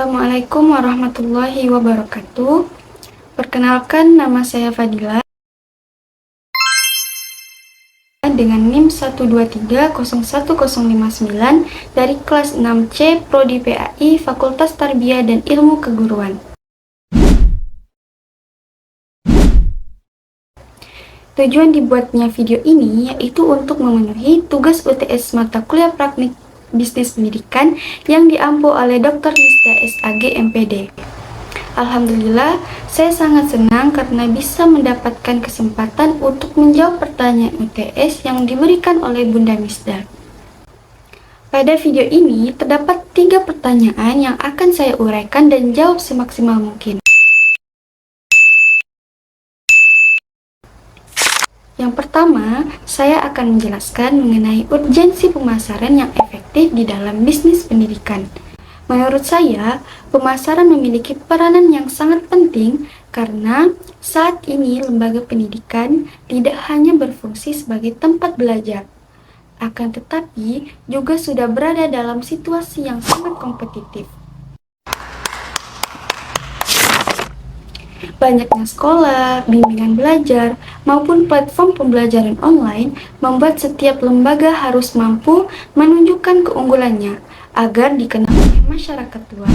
Assalamualaikum warahmatullahi wabarakatuh. Perkenalkan, nama saya Fadila dengan NIM 1230159 dari kelas 6C Prodi PAI Fakultas Tarbiyah dan Ilmu Keguruan. Tujuan dibuatnya video ini yaitu untuk memenuhi tugas UTS mata kuliah praktik bisnis pendidikan yang diampu oleh Dr. Misda SAG MPD. Alhamdulillah, saya sangat senang karena bisa mendapatkan kesempatan untuk menjawab pertanyaan UTS yang diberikan oleh Bunda Misda. Pada video ini terdapat 3 pertanyaan yang akan saya uraikan dan jawab semaksimal mungkin. Yang pertama, saya akan menjelaskan mengenai urgensi pemasaran yang efektif di dalam bisnis pendidikan. Menurut saya, pemasaran memiliki peranan yang sangat penting karena saat ini lembaga pendidikan tidak hanya berfungsi sebagai tempat belajar, akan tetapi juga sudah berada dalam situasi yang sangat kompetitif. Banyaknya sekolah, bimbingan belajar, maupun platform pembelajaran online membuat setiap lembaga harus mampu menunjukkan keunggulannya agar dikenal oleh masyarakat luas.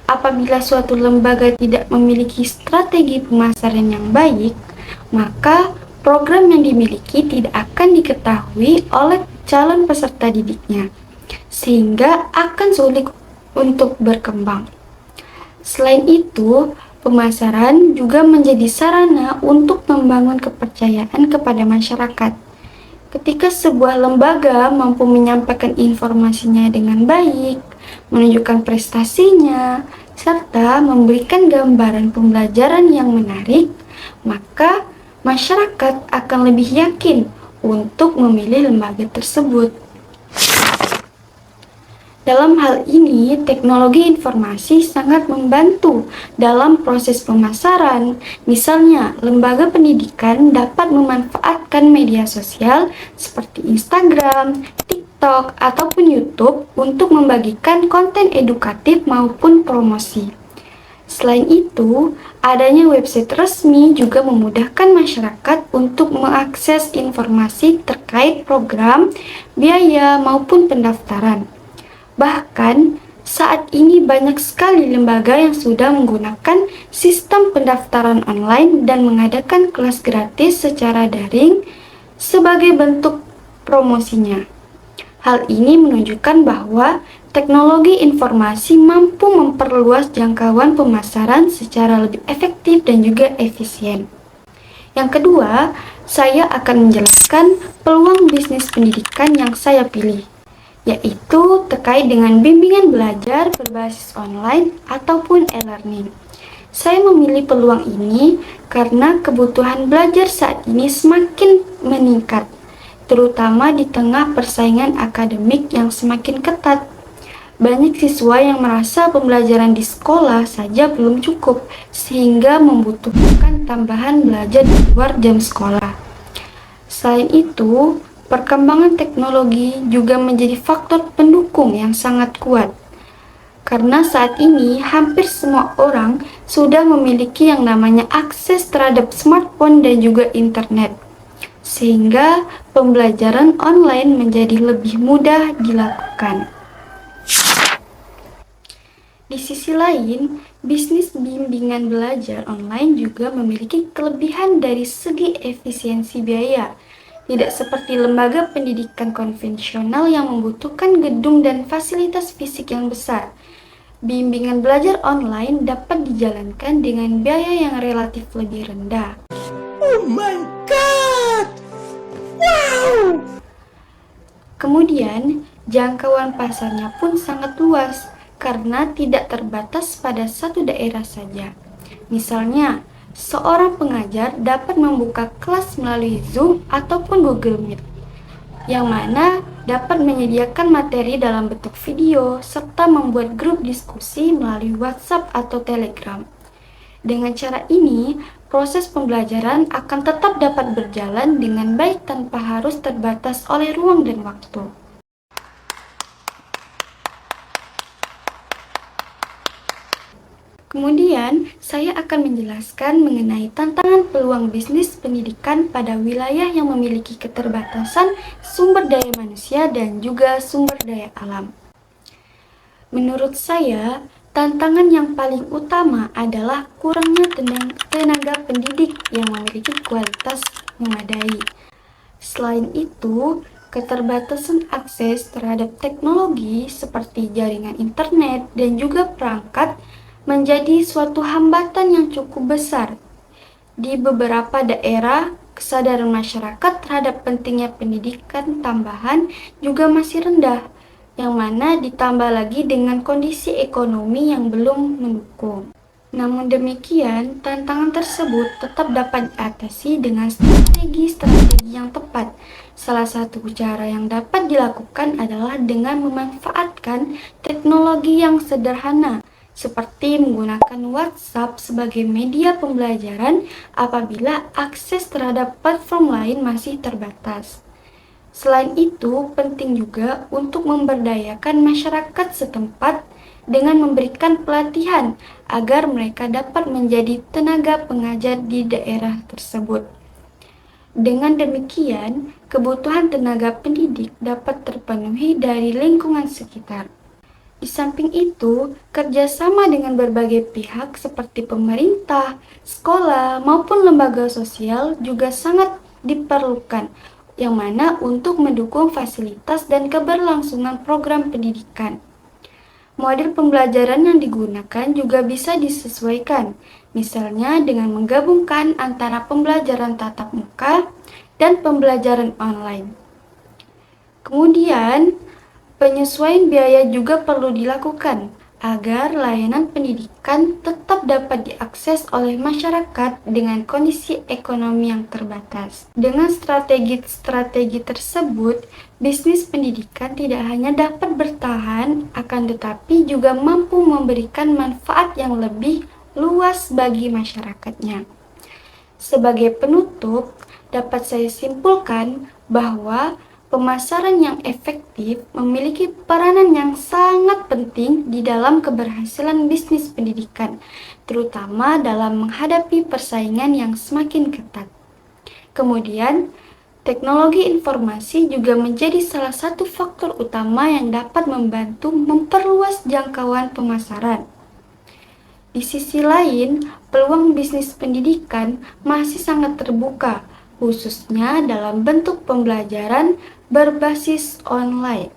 Apabila suatu lembaga tidak memiliki strategi pemasaran yang baik, maka program yang dimiliki tidak akan diketahui oleh calon peserta didiknya, sehingga akan sulit untuk berkembang. Selain itu, pemasaran juga menjadi sarana untuk membangun kepercayaan kepada masyarakat. Ketika sebuah lembaga mampu menyampaikan informasinya dengan baik, menunjukkan prestasinya, serta memberikan gambaran pembelajaran yang menarik, maka masyarakat akan lebih yakin untuk memilih lembaga tersebut. Dalam hal ini, teknologi informasi sangat membantu dalam proses pemasaran. Misalnya, lembaga pendidikan dapat memanfaatkan media sosial seperti Instagram, TikTok, ataupun YouTube untuk membagikan konten edukatif maupun promosi. Selain itu, adanya website resmi juga memudahkan masyarakat untuk mengakses informasi terkait program, biaya, maupun pendaftaran. Bahkan, saat ini banyak sekali lembaga yang sudah menggunakan sistem pendaftaran online dan mengadakan kelas gratis secara daring sebagai bentuk promosinya. Hal ini menunjukkan bahwa teknologi informasi mampu memperluas jangkauan pemasaran secara lebih efektif dan juga efisien. Yang kedua, saya akan menjelaskan peluang bisnis pendidikan yang saya pilih, yaitu terkait dengan bimbingan belajar berbasis online ataupun e-learning. Saya memilih peluang ini karena kebutuhan belajar saat ini semakin meningkat, terutama di tengah persaingan akademik yang semakin ketat. Banyak siswa yang merasa pembelajaran di sekolah saja belum cukup, sehingga membutuhkan tambahan belajar di luar jam sekolah. Selain itu, perkembangan teknologi juga menjadi faktor pendukung yang sangat kuat. Karena saat ini hampir semua orang sudah memiliki yang namanya akses terhadap smartphone dan juga internet. Sehingga pembelajaran online menjadi lebih mudah dilakukan. Di sisi lain, bisnis bimbingan belajar online juga memiliki kelebihan dari segi efisiensi biaya. Tidak seperti lembaga pendidikan konvensional yang membutuhkan gedung dan fasilitas fisik yang besar. Bimbingan belajar online dapat dijalankan dengan biaya yang relatif lebih rendah. Oh my God! Wow! Kemudian, jangkauan pasarnya pun sangat luas karena tidak terbatas pada satu daerah saja. Misalnya, seorang pengajar dapat membuka kelas melalui Zoom ataupun Google Meet, yang mana dapat menyediakan materi dalam bentuk video serta membuat grup diskusi melalui WhatsApp atau Telegram. Dengan cara ini, proses pembelajaran akan tetap dapat berjalan dengan baik tanpa harus terbatas oleh ruang dan waktu. Kemudian, saya akan menjelaskan mengenai tantangan peluang bisnis pendidikan pada wilayah yang memiliki keterbatasan sumber daya manusia dan juga sumber daya alam. Menurut saya, tantangan yang paling utama adalah kurangnya tenaga pendidik yang memiliki kualitas memadai. Selain itu, keterbatasan akses terhadap teknologi seperti jaringan internet dan juga perangkat menjadi suatu hambatan yang cukup besar. Di beberapa daerah, kesadaran masyarakat terhadap pentingnya pendidikan tambahan juga masih rendah, yang mana ditambah lagi dengan kondisi ekonomi yang belum mendukung. Namun demikian, tantangan tersebut tetap dapat diatasi dengan strategi-strategi yang tepat. Salah satu cara yang dapat dilakukan adalah dengan memanfaatkan teknologi yang sederhana, seperti menggunakan WhatsApp sebagai media pembelajaran apabila akses terhadap platform lain masih terbatas. Selain itu, penting juga untuk memberdayakan masyarakat setempat dengan memberikan pelatihan agar mereka dapat menjadi tenaga pengajar di daerah tersebut. Dengan demikian, kebutuhan tenaga pendidik dapat terpenuhi dari lingkungan sekitar. Di samping itu, kerjasama dengan berbagai pihak seperti pemerintah, sekolah, maupun lembaga sosial juga sangat diperlukan, yang mana untuk mendukung fasilitas dan keberlangsungan program pendidikan. Model pembelajaran yang digunakan juga bisa disesuaikan, misalnya dengan menggabungkan antara pembelajaran tatap muka dan pembelajaran online. Kemudian, penyesuaian biaya juga perlu dilakukan agar layanan pendidikan tetap dapat diakses oleh masyarakat dengan kondisi ekonomi yang terbatas. Dengan strategi-strategi tersebut, bisnis pendidikan tidak hanya dapat bertahan, akan tetapi juga mampu memberikan manfaat yang lebih luas bagi masyarakatnya. Sebagai penutup, dapat saya simpulkan bahwa pemasaran yang efektif memiliki peranan yang sangat penting di dalam keberhasilan bisnis pendidikan, terutama dalam menghadapi persaingan yang semakin ketat. Kemudian, teknologi informasi juga menjadi salah satu faktor utama yang dapat membantu memperluas jangkauan pemasaran. Di sisi lain, peluang bisnis pendidikan masih sangat terbuka, khususnya dalam bentuk pembelajaran berbasis online.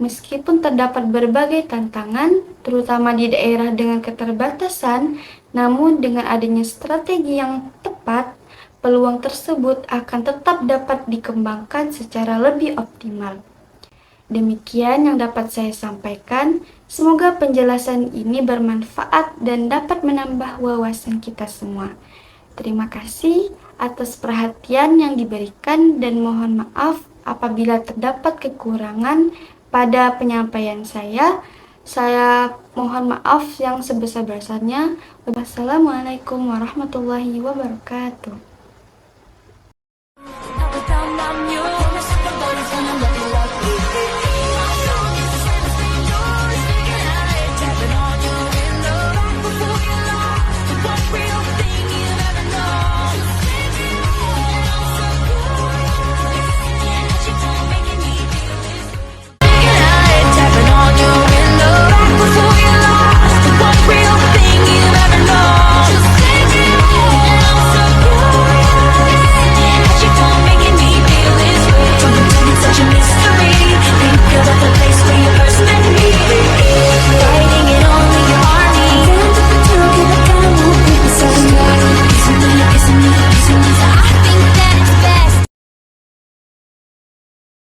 Meskipun terdapat berbagai tantangan, terutama di daerah dengan keterbatasan, namun dengan adanya strategi yang tepat, peluang tersebut akan tetap dapat dikembangkan secara lebih optimal. Demikian yang dapat saya sampaikan. Semoga penjelasan ini bermanfaat dan dapat menambah wawasan kita semua. Terima kasih atas perhatian yang diberikan dan mohon maaf apabila terdapat kekurangan pada penyampaian saya. Saya mohon maaf yang sebesar-besarnya. Wassalamualaikum warahmatullahi wabarakatuh.